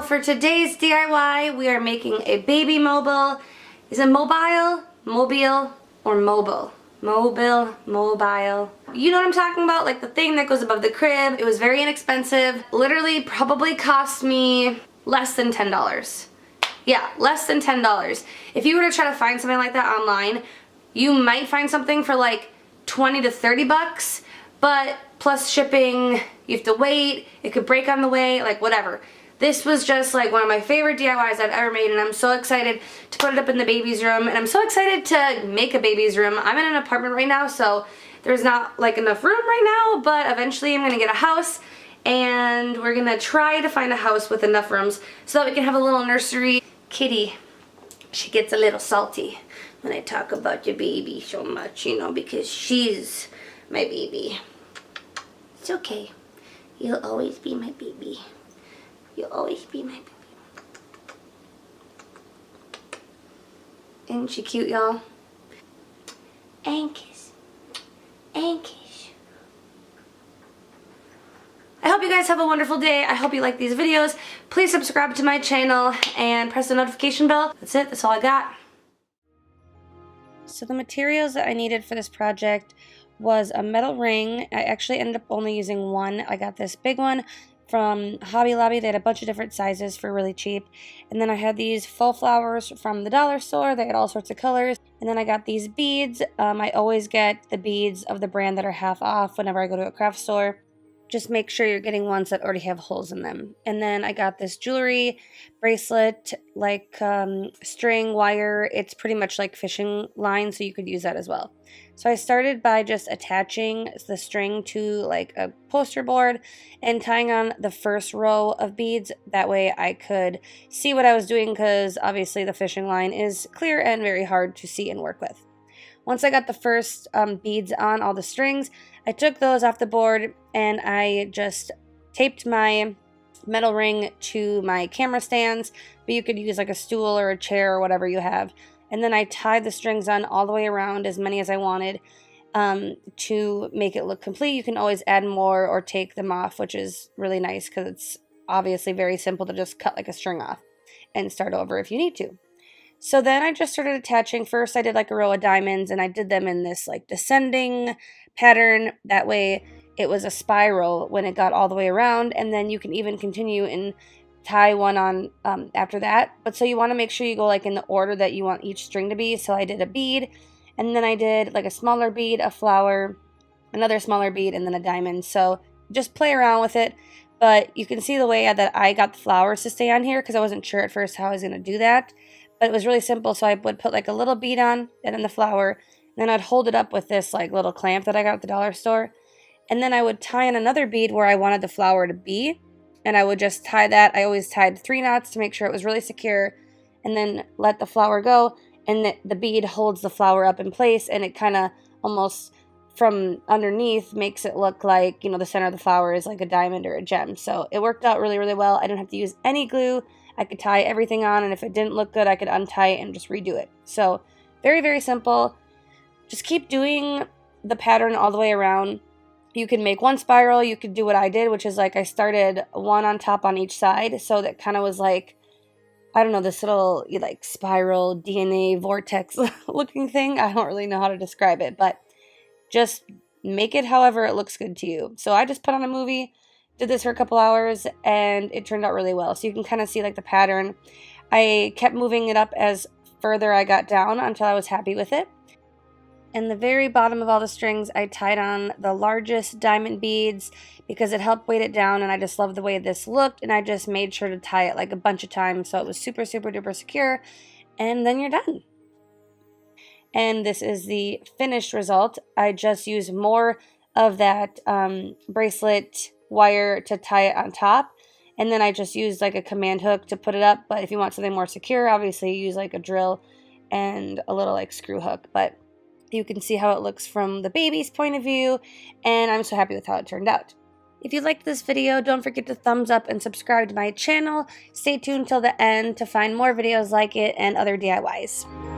for today's DIY, we are making a baby mobile. Is it mobile, mobile, or mobile? Mobile. You know what I'm talking about? Like the thing that goes above the crib. It was very inexpensive. Literally probably cost me less than $10. Yeah, less than $10. If you were to try to find something like that online, you might find something for like 20 to 30 bucks, but plus shipping, you have to wait, it could break on the way, like whatever. This was just like one of my favorite DIYs I've ever made, and I'm so excited to put it up in the baby's room, and I'm so excited to make a baby's room. I'm in an apartment right now, so there's not like enough room right now, but eventually I'm gonna get a house, and we're gonna try to find a house with enough rooms so that we can have a little nursery. Kitty, she gets a little salty when I talk about your baby so much, you know, because she's my baby. It's okay. You'll always be my baby. You'll always be my baby. Isn't she cute, y'all? And kiss. And kiss. I hope you guys have a wonderful day. I hope you like these videos. Please subscribe to my channel and press the notification bell. That's it. That's all I got. So the materials that I needed for this project was a metal ring. I actually ended up only using one. I got this big one from Hobby Lobby. They had a bunch of different sizes for really cheap. And then I had these faux flowers from the dollar store. They had all sorts of colors. And then I got these beads. I always get the beads of the brand that are half off whenever I go to a craft store. Just make sure you're getting ones that already have holes in them. And then I got this jewelry bracelet, like string wire. It's pretty much like fishing line, so you could use that as well. So I started by just attaching the string to like a poster board and tying on the first row of beads. That way I could see what I was doing, because obviously the fishing line is clear and very hard to see and work with. Once I got the first beads on all the strings, I took those off the board and I just taped my metal ring to my camera stands, but you could use like a stool or a chair or whatever you have. And then I tied the strings on all the way around, as many as I wanted, to make it look complete. You can always add more or take them off, which is really nice because it's obviously very simple to just cut like a string off and start over if you need to. So then I just started attaching. First I did like a row of diamonds, and I did them in this like descending pattern. That way it was a spiral when it got all the way around, and then you can even continue and tie one on after that. But so you want to make sure you go like in the order that you want each string to be. So I did a bead, and then I did like a smaller bead, a flower, another smaller bead, and then a diamond. So just play around with it. But you can see the way that I got the flowers to stay on here, because I wasn't sure at first how I was going to do that. But it was really simple. So I would put like a little bead on and then the flower. And then I'd hold it up with this like little clamp that I got at the dollar store. And then I would tie in another bead where I wanted the flower to be. And I would just tie that. I always tied 3 knots to make sure it was really secure. And then let the flower go. And the bead holds the flower up in place. And it kind of almost from underneath makes it look like, you know, the center of the flower is like a diamond or a gem. So it worked out really, really well. I didn't have to use any glue. I could tie everything on, and if it didn't look good, I could untie it and just redo it. So very, very simple. Just keep doing the pattern all the way around. You can make one spiral. You could do what I did, which is like I started one on top on each side. So that kind of was like, I don't know, this little like spiral DNA vortex looking thing. I don't really know how to describe it, but just make it however it looks good to you. So I just put on a movie, did this for a couple hours, and it turned out really well. So you can kind of see like the pattern. I kept moving it up as further I got down until I was happy with it. And the very bottom of all the strings, I tied on the largest diamond beads because it helped weight it down, and I just loved the way this looked, and I just made sure to tie it like a bunch of times so it was super, super duper secure, and then you're done. And this is the finished result. I just used more of that bracelet wire to tie it on top, and then I just used like a command hook to put it up. But if you want something more secure, obviously you use like a drill and a little like screw hook. But you can see how it looks from the baby's point of view, and I'm so happy with how it turned out. If you liked this video, don't forget to thumbs up and subscribe to my channel. Stay tuned till the end to find more videos like it and other DIYs.